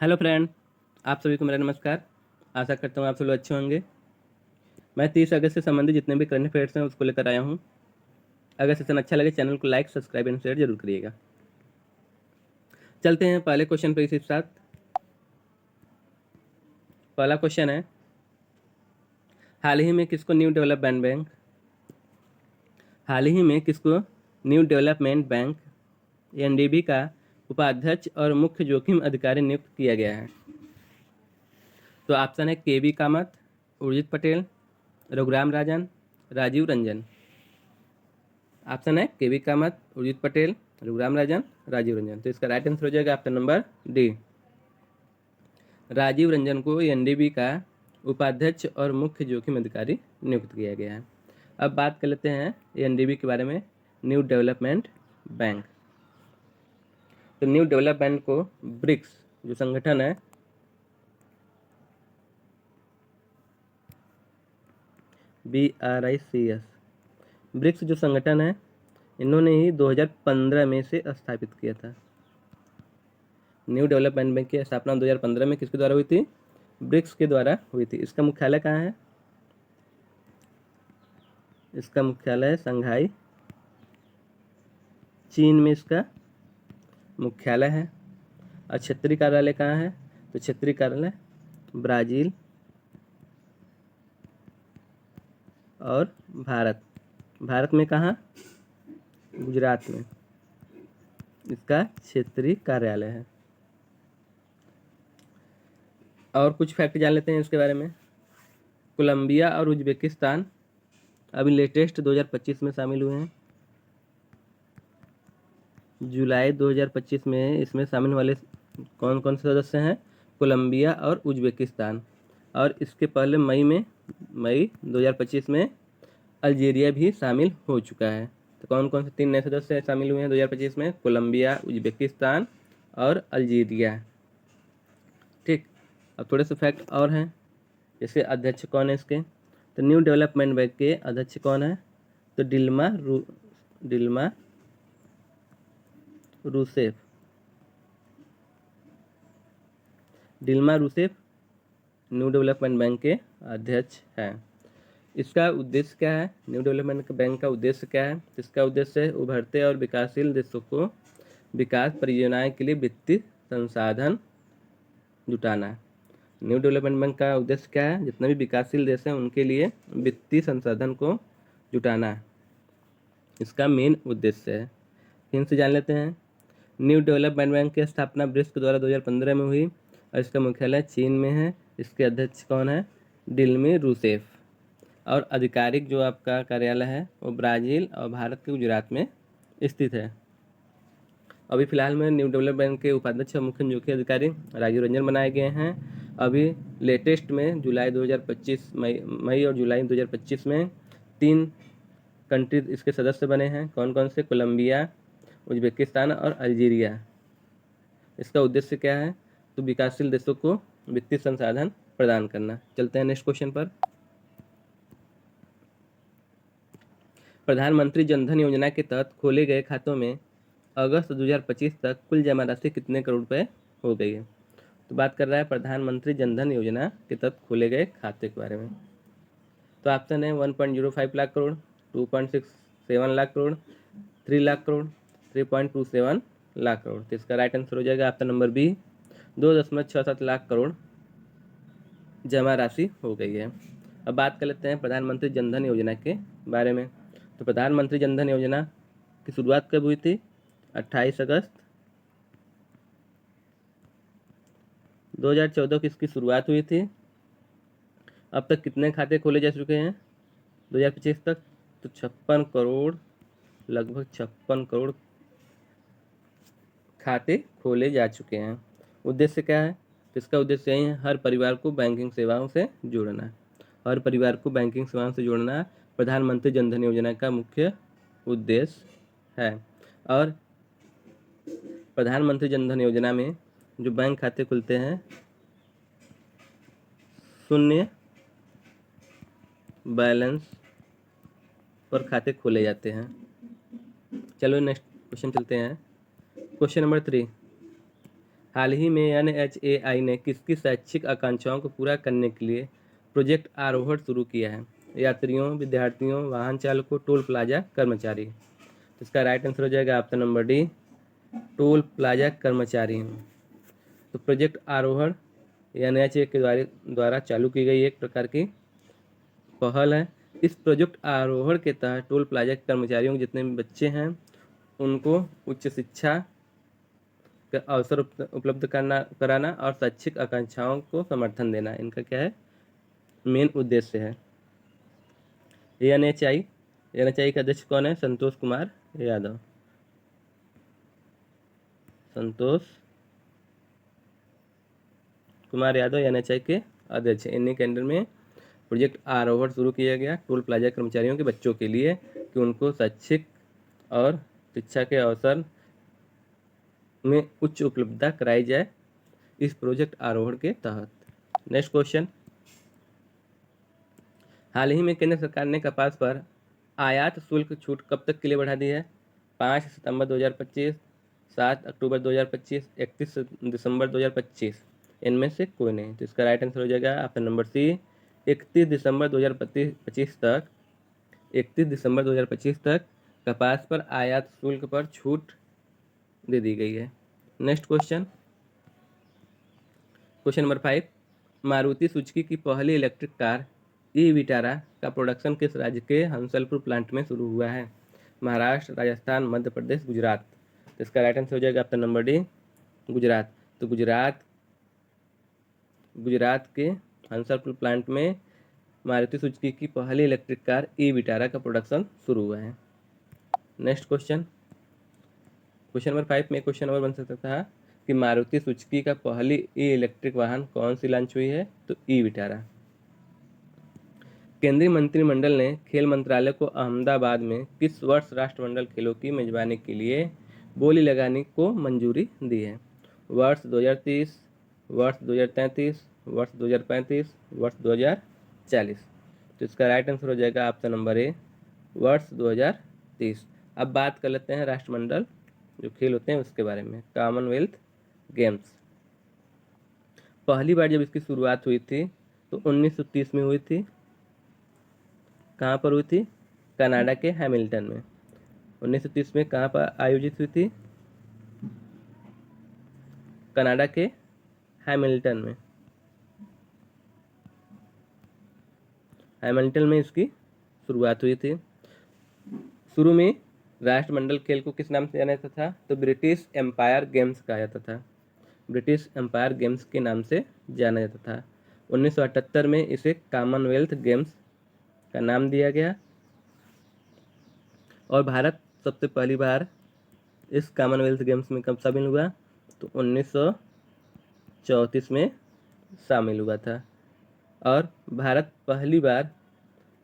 Hello friend, आप सभी को मेरा नमस्कार। आशा करता हूँ आप सब लोग अच्छे होंगे। मैं 30 अगस्त से संबंधित जितने भी करंट अफेयर्स हैं उसको लेकर आया हूँ। अगर सेशन अच्छा लगे चैनल को लाइक, सब्सक्राइब एंड शेयर जरूर करिएगा। चलते हैं पहले क्वेश्चन पर इसी के साथ। पहला क्वेश्चन है, हाल ही में किसको न्यू डेवलपमेंट बैंक एनडीबी का उपाध्यक्ष और मुख्य जोखिम अधिकारी नियुक्त किया गया है? तो ऑप्शन है K V Kamath, Urjit Patel, Raghuram Rajan, Rajiv Ranjan. Option है के बी कामत, उर्जित पटेल, रघुराम राजन, राजीव रंजन। तो इसका राइट आंसर हो जाएगा option number D, Rajiv Ranjan को एनडीबी का उपाध्यक्ष और मुख्य जोखिम अधिकारी नियुक्त किया गया है। अब बात कर लेते हैं एनडीबी के बारे में, न्यू डेवलपमेंट बैंक। तो न्यू डेवलपमेंट को ब्रिक्स जो संगठन है, BRICS, ब्रिक्स जो संगठन है, इन्होंने ही 2015 में से स्थापित किया था। न्यू डेवलपमेंट बैंक की स्थापना 2015 में किसके द्वारा हुई थी? ब्रिक्स के द्वारा हुई थी। इसका मुख्यालय कहाँ है? इसका मुख्यालय शंघाई, चीन में इसका मुख्यालय है। और क्षेत्रीय कार्यालय कहाँ है? तो क्षेत्रीय कार्यालय ब्राज़ील और भारत में कहाँ? गुजरात में इसका क्षेत्रीय कार्यालय है। और कुछ फैक्ट जान लेते हैं इसके बारे में। कोलंबिया और उज्बेकिस्तान अभी लेटेस्ट 2025 में शामिल हुए हैं। जुलाई 2025 में इसमें शामिल वाले कौन कौन से सदस्य हैं? कोलंबिया और उज्बेकिस्तान। और इसके पहले मई 2025 में अल्जीरिया भी शामिल हो चुका है। तो कौन कौन से 3 नए सदस्य शामिल हुए हैं 2025 में? कोलंबिया, उज्बेकिस्तान और अल्जीरिया। ठीक, अब थोड़े से फैक्ट और हैं, जैसे अध्यक्ष कौन है इसके? तो न्यू डेवलपमेंट बैंक के अध्यक्ष कौन है? तो Dilma Rousseff. New Development Bank के अध्यक्ष हैं। इसका उद्देश्य क्या है? न्यू डेवलपमेंट बैंक का उद्देश्य क्या है? इसका उद्देश्य है उभरते और विकासशील देशों को विकास परियोजनाएं के लिए वित्तीय संसाधन जुटाना। न्यू डेवलपमेंट बैंक का उद्देश्य क्या है? जितने भी विकासशील देश हैं उनके लिए वित्तीय संसाधन को जुटाना इसका मेन उद्देश्य है। फिर से जान लेते हैं। न्यू डेवलपमेंट बैंक की स्थापना ब्रिक्स के द्वारा 2015 में हुई और इसका मुख्यालय चीन में है। इसके अध्यक्ष कौन है? डिल्मी रूसेफ। और आधिकारिक जो आपका कार्यालय है वो ब्राज़ील और भारत के गुजरात में स्थित है। अभी फिलहाल में न्यू डेवलपमेंट बैंक के उपाध्यक्ष और मुख्य जोखिम अधिकारी राजीव रंजन बनाए गए हैं। अभी लेटेस्ट में जुलाई 2025 मई और जुलाई 2025 में 3 कंट्री इसके सदस्य बने हैं। कौन कौन से? कोलंबिया, उज्बेकिस्तान और अल्जीरिया। इसका उद्देश्य क्या है? तो विकासशील देशों को वित्तीय संसाधन प्रदान करना। चलते हैं नेक्स्ट क्वेश्चन पर। प्रधानमंत्री जनधन योजना के तहत खोले गए खातों में अगस्त 2025 तक कुल जमा राशि कितने करोड़ रुपए हो गई है? तो बात कर रहा है प्रधानमंत्री जनधन योजना के तहत खोले गए खाते के बारे में। तो ऑप्शन है 1.05 लाख करोड़, 2.67 लाख करोड़, 3 लाख करोड़, 3.27 लाख करोड़। तो इसका राइट आंसर हो जाएगा option number B, 2.67 lakh crore जमा राशि हो गई है। अब बात कर लेते हैं प्रधानमंत्री जनधन योजना के बारे में। तो प्रधानमंत्री जनधन योजना की शुरुआत कब हुई थी? 28 अगस्त 2014 की इसकी शुरुआत हुई थी। अब तक कितने खाते खोले जा चुके हैं 2025 तक? तो 56 करोड़, लगभग 56 करोड़ खाते खोले जा चुके हैं। उद्देश्य क्या है? इसका उद्देश्य यही है, हर परिवार को बैंकिंग सेवाओं से जोड़ना। हर परिवार को बैंकिंग सेवाओं से जोड़ना प्रधानमंत्री जनधन योजना का मुख्य उद्देश्य है। और प्रधानमंत्री जनधन योजना में जो बैंक खाते खुलते हैं, शून्य बैलेंस पर खाते खोले जाते हैं। चलो नेक्स्ट क्वेश्चन चलते हैं। क्वेश्चन नंबर 3, हाल ही में NHAI ने किसकी शैक्षिक आकांक्षाओं को पूरा करने के लिए प्रोजेक्ट आरोहण शुरू किया है? यात्रियों, विद्यार्थियों, वाहन चालकों, टोल प्लाजा कर्मचारी। तो इसका राइट आंसर हो जाएगा option number D, toll plaza कर्मचारी। तो प्रोजेक्ट आरोहण NHAI के द्वारा चालू की गई एक प्रकार की पहल है। इस प्रोजेक्ट आरोहण के तहत टोल प्लाजा के कर्मचारियों के जितने भी बच्चे हैं उनको उच्च शिक्षा का अवसर उपलब्ध कराना और शैक्षिक आकांक्षाओं को समर्थन देना इनका क्या है, मेन उद्देश्य है। NHAI का अध्यक्ष कौन है? संतोष कुमार यादव। संतोष कुमार यादव NHAI के अध्यक्ष। इन्हीं के अंडर में प्रोजेक्ट आरोहण शुरू किया गया टोल प्लाजा कर्मचारियों के बच्चों के लिए कि उनको शैक्षिक और शिक्षा के अवसर में उच्च उपलब्धता कराई जाए इस प्रोजेक्ट आरोहण के तहत। नेक्स्ट क्वेश्चन, हाल ही में केंद्र सरकार ने कपास पर आयात शुल्क छूट कब तक के लिए बढ़ा दी है? 5 सितंबर 2025, 7 अक्टूबर 2025, 31 दिसंबर 2025। इनमें से कोई नहीं। तो इसका राइट आंसर हो जाएगा ऑप्शन नंबर सी, 31 दिसंबर 2025 तक। 31 दिसंबर 2025 तक कपास पर आयात शुल्क पर छूट दे दी गई है। Next question, question number 5, Maruti Suzuki की पहली इलेक्ट्रिक कार ई विटारा का प्रोडक्शन किस राज्य के हंसलपुर प्लांट में शुरू हुआ है? महाराष्ट्र, राजस्थान, मध्य प्रदेश, गुजरात। तो इसका राइट आंसर हो जाएगा ऑप्शन नंबर डी, गुजरात। तो गुजरात के हंसलपुर प्लांट में मारुति सुजुकी की पहली इलेक्ट्रिक कार ई विटारा का प्रोडक्शन शुरू हुआ है। नेक्स्ट क्वेश्चन, क्वेश्चन नंबर 5 में क्वेश्चन नंबर बन सकता था कि मारुति सुजुकी का पहली ई इलेक्ट्रिक वाहन कौन सी लॉन्च हुई है? तो ई विटारा। केंद्रीय मंत्रिमंडल ने खेल मंत्रालय को अहमदाबाद में किस वर्ष राष्ट्रमंडल खेलों की मेजबानी के लिए बोली लगाने को मंजूरी दी है? वर्ष 2030, वर्ष 2033, वर्ष 2035, वर्ष 2040। तो इसका राइट आंसर हो जाएगा ऑप्शन नंबर ए, वर्ष 2030। अब बात कर लेते हैं राष्ट्रमंडल जो खेल होते हैं उसके बारे में। कॉमनवेल्थ गेम्स पहली बार जब इसकी शुरुआत हुई थी तो 1930 में हुई थी। कहाँ पर हुई थी? कनाडा के हैमिल्टन में। 1930 में कहाँ पर आयोजित हुई थी? कनाडा के हैमिल्टन में। हैमिल्टन में इसकी शुरुआत हुई थी। शुरू में राष्ट्रमंडल खेल को किस नाम से जाना जाता था? तो ब्रिटिश एम्पायर गेम्स कहा जाता था। ब्रिटिश एम्पायर गेम्स के नाम से जाना जाता था। 1978 में इसे कॉमनवेल्थ गेम्स का नाम दिया गया और भारत सबसे पहली बार इस कॉमनवेल्थ गेम्स में कब शामिल हुआ? तो 1934 में शामिल हुआ था। और भारत पहली बार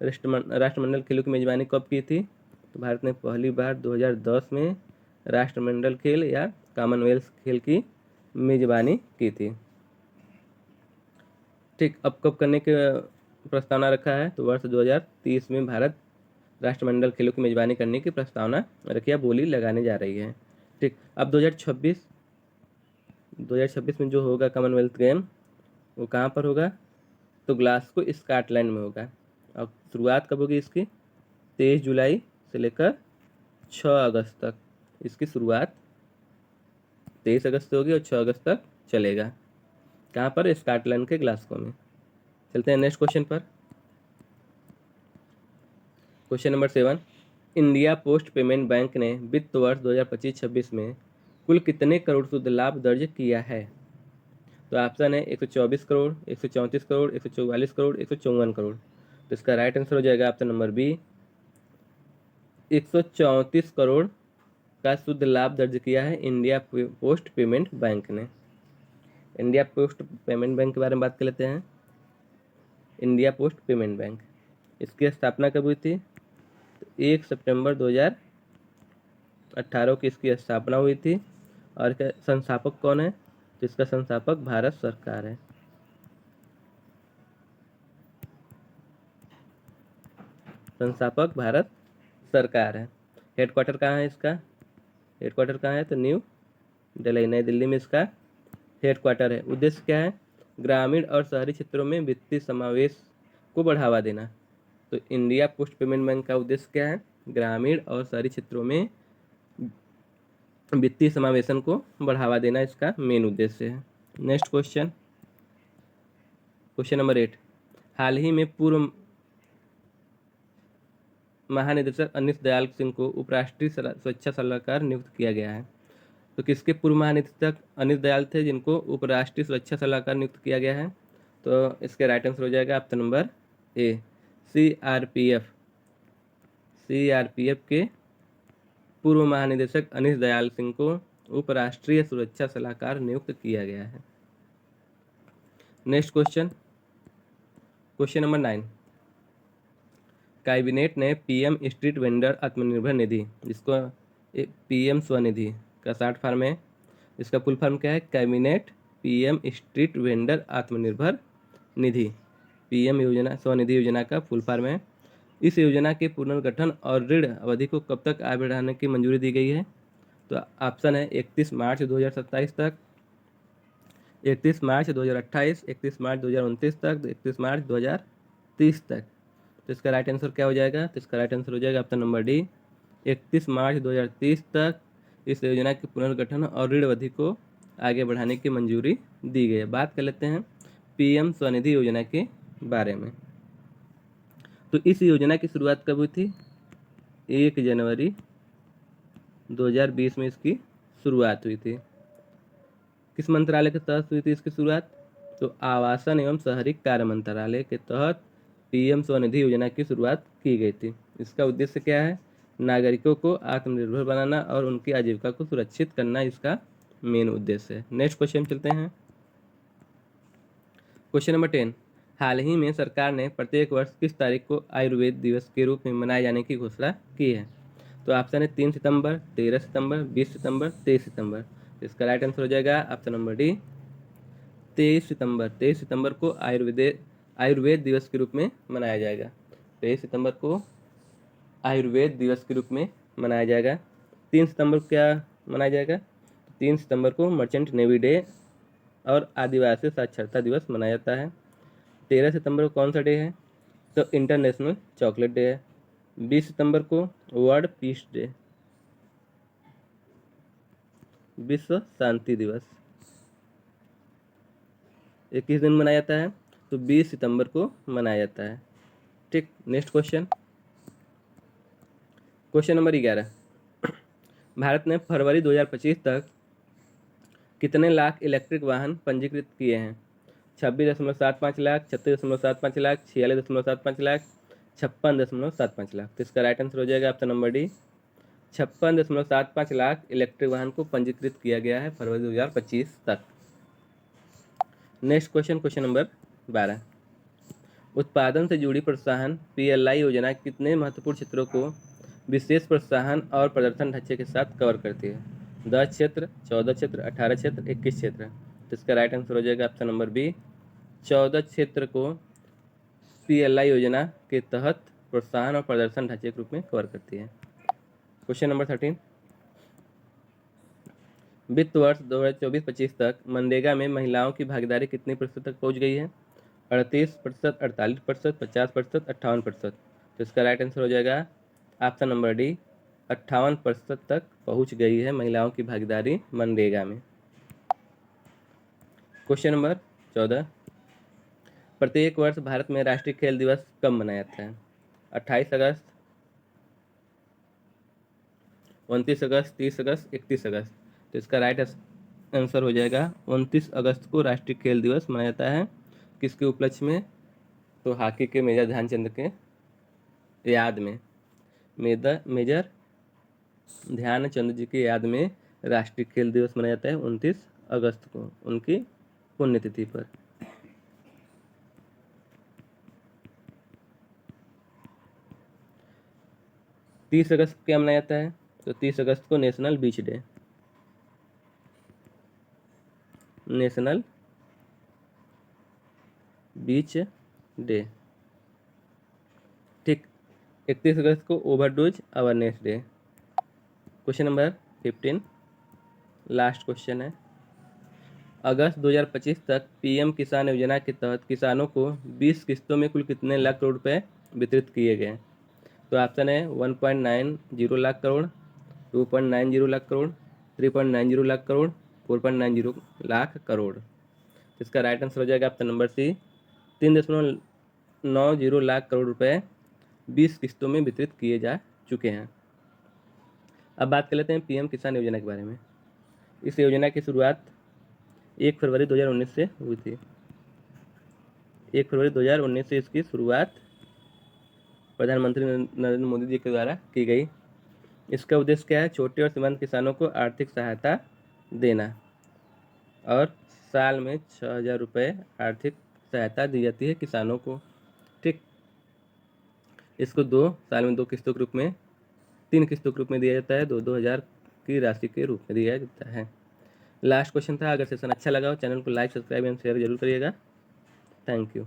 राष्ट्रमंडल खेलों की मेजबानी कब की थी? तो भारत ने पहली बार 2010 में राष्ट्रमंडल खेल या कॉमनवेल्थ खेल की मेजबानी की थी। ठीक, अब कब करने की प्रस्तावना रखा है? तो वर्ष 2030 में भारत राष्ट्रमंडल खेलों की मेजबानी करने की प्रस्तावना रखी, बोली लगाने जा रही है। ठीक, अब 2026 में जो होगा कॉमनवेल्थ गेम वो कहाँ पर होगा? तो ग्लासगो स्कॉटलैंड में होगा। अब शुरुआत कब होगी इसकी? 23 जुलाई से लेकर 6 अगस्त तक इसकी शुरुआत 23 अगस्त से होगी और 6 अगस्त तक चलेगा। कहाँ पर? स्कॉटलैंड के ग्लासगो में। चलते हैं नेक्स्ट क्वेश्चन पर। Question number 7, India post payment bank ने वित्त वर्ष 2025-26 में कुल कितने करोड़ शुद्ध लाभ दर्ज किया है? तो ऑप्शन है 124 करोड़, 134 करोड़, 144 करोड़, 154 करोड़। तो इसका राइट आंसर हो जाएगा ऑप्शन नंबर बी, 134 करोड़ का शुद्ध लाभ दर्ज किया है इंडिया पोस्ट पेमेंट बैंक ने। इंडिया पोस्ट पेमेंट बैंक के बारे में बात कर लेते हैं। इंडिया पोस्ट पेमेंट बैंक, इसकी स्थापना कब हुई थी? तो 1 सितंबर 2018 की इसकी स्थापना हुई थी। और इसका संस्थापक कौन है? तो इसका संस्थापक भारत सरकार है। संस्थापक भारत सरकार है। हेडक्वार्टर कहाँ है इसका? हेडक्वार्टर कहाँ है? तो न्यू दिल्ली, नई दिल्ली में इसका हेडक्वार्टर है। उद्देश्य क्या है? ग्रामीण और शहरी क्षेत्रों में वित्तीय समावेश को बढ़ावा देना। तो इंडिया पोस्ट पेमेंट बैंक का उद्देश्य क्या है? ग्रामीण और शहरी क्षेत्रों में वित्तीय समावेशन को बढ़ावा देना इसका मेन उद्देश्य है। Next question, question number 8। हाल ही में पूर्व महानिदेशक अनिश दयाल सिंह को उपराष्ट्रीय सुरक्षा सलाहकार नियुक्त किया गया है। तो किसके पूर्व महानिदेशक अनिश दयाल थे जिनको उपराष्ट्रीय सुरक्षा सलाहकार नियुक्त किया गया है? तो इसके राइट आंसर हो जाएगा option number A, CRPF. CRPF के पूर्व महानिदेशक अनिश दयाल सिंह को उपराष्ट्रीय सुरक्षा सलाहकार नियुक्त किया गया है। Next question, question number 9। Cabinet ने PM street vendor Atmanirbhar Nidhi, जिसको पीएम स्वनिधि का शॉर्ट फॉर्म है, इसका फुल फॉर्म क्या है? Cabinet PM street vendor Atmanirbhar Nidhi, PM योजना स्वनिधि योजना का फुल फॉर्म है। इस योजना के पुनर्गठन और ऋण अवधि को कब तक आगे बढ़ाने की मंजूरी दी गई है? तो ऑप्शन है 31 मार्च 2027 तक, 31 मार्च 2028, 31 मार्च 2029 तक, 31 मार्च 2030 तक। तो इसका राइट आंसर क्या हो जाएगा? तो इसका राइट आंसर हो जाएगा ऑप्शन नंबर डी, 31 मार्च 2030 तक इस योजना के पुनर्गठन और ऋण अवधि को आगे बढ़ाने की मंजूरी दी गई है। बात कर लेते हैं पीएम स्वनिधि योजना के बारे में। तो इस योजना की शुरुआत कब हुई थी? 1 जनवरी 2020 में इसकी शुरुआत हुई थी। किस मंत्रालय के तहत हुई थी इसकी शुरुआत? तो आवासन एवं शहरी कार्य मंत्रालय के तहत पीएम स्वनिधि योजना की शुरुआत की गई थी। इसका उद्देश्य क्या है? नागरिकों को आत्मनिर्भर बनाना और उनकी आजीविका को सुरक्षित करना इसका मेन उद्देश्य है। नेक्स्ट क्वेश्चन चलते हैं, क्वेश्चन नंबर 10। हाल ही में सरकार ने प्रत्येक वर्ष किस तारीख को आयुर्वेद दिवस के रूप में मनाए जाने की घोषणा की है? तो ऑप्शन है 3 सितंबर, 13 सितंबर, 20 सितंबर, 23 सितंबर। इसका राइट आंसर हो जाएगा ऑप्शन नंबर डी, 23 सितंबर। 23 सितंबर को आयुर्वेद दिवस के रूप में मनाया जाएगा। 23 सितंबर को आयुर्वेद दिवस के रूप में मनाया जाएगा। 3 सितंबर को क्या मनाया जाएगा? 3 सितंबर को मर्चेंट नेवी डे और आदिवासी साक्षरता दिवस मनाया जाता है। 13 सितंबर को कौन सा डे है? तो इंटरनेशनल चॉकलेट डे है। 20 सितंबर को वर्ल्ड पीस डे, विश्व शांति दिवस, ये किस दिन मनाया जाता है? तो 20 सितंबर को मनाया जाता है। ठीक, next question, question number 11। Bharat ने फरवरी 2025 तक कितने लाख इलेक्ट्रिक वाहन पंजीकृत किए हैं? 26.75 लाख, 36.75 लाख, 46.75 लाख, 56.75 लाख। तो इसका राइट आंसर हो जाएगा option number D, 56.75 lakh electric वाहन को पंजीकृत किया गया है फरवरी 2025 तक। Next question, question number 12। उत्पादन से जुड़ी प्रोत्साहन पीएलआई योजना कितने महत्वपूर्ण क्षेत्रों को विशेष प्रोत्साहन और प्रदर्शन ढांचे के साथ कवर करती है? 10 क्षेत्र, 14 क्षेत्र, 18 क्षेत्र, 21 क्षेत्र। तो इसका राइट आंसर हो जाएगा ऑप्शन नंबर बी, 14 क्षेत्र को पीएलआई योजना के तहत प्रोत्साहन और प्रदर्शन ढांचे के रूप में कवर करती है। Question number 13। वित्त वर्ष 2024-25 तक मनरेगा में महिलाओं की भागीदारी कितने प्रतिशत तक पहुंच गई है? 38%, 48%, 50%, 58%। तो इसका राइट आंसर हो जाएगा ऑप्शन नंबर डी, 58% तक पहुंच गई है महिलाओं की भागीदारी मनरेगा में। Question number 14। प्रत्येक वर्ष भारत में राष्ट्रीय खेल दिवस कब मनाया जाता है? 28 अगस्त, 29 अगस्त, 30 अगस्त, 31 अगस्त। तो इसका राइट आंसर हो जाएगा 29 अगस्त को राष्ट्रीय खेल दिवस मनाया जाता है। किसके उपलक्ष्य में? तो हॉकी के मेजर ध्यानचंद के याद में, मेजर ध्यानचंद जी की याद में राष्ट्रीय खेल दिवस मनाया जाता है 29 अगस्त को, उनकी पुण्यतिथि पर। तीस अगस्त को क्या मनाया जाता है? तो 30 अगस्त को नेशनल बीच डे, नेशनल बीच डे। ठीक, 31 अगस्त को overdose awareness day. Question number 15, last question है। अगस्त 2025 तक पीएम किसान योजना के तहत किसानों को 20 किस्तों में कुल कितने लाख करोड़ रुपए वितरित किए गए? तो ऑप्शन है 1.90 लाख करोड़, 2.90 लाख करोड़, 3.90 लाख करोड़, 4.90 लाख करोड़। इसका राइट आंसर हो जाएगा option number C, 3.90 lakh crore रुपए 20 किस्तों में वितरित किए जा चुके हैं। अब बात कर लेते हैं पीएम किसान योजना के बारे में। इस योजना की शुरुआत 1 फरवरी 2019 से हुई थी। 1 फरवरी 2019 से इसकी शुरुआत प्रधानमंत्री नरेंद्र मोदी जी के द्वारा की गई। इसका उद्देश्य क्या है? छोटे और सीमांत किसानों को आर्थिक सहायता देना, और साल में 6,000 रुपये आर्थिक सहायता दी जाती है किसानों को। ठीक, इसको 2 साल में 2 किस्तों के रूप में, 3 किस्तों के रूप में दिया जाता है, 2-2 हज़ार की राशि के रूप में दिया जाता है। लास्ट क्वेश्चन था। अगर सेशन अच्छा लगा हो चैनल को लाइक, सब्सक्राइब एंड शेयर जरूर करिएगा। Thank you.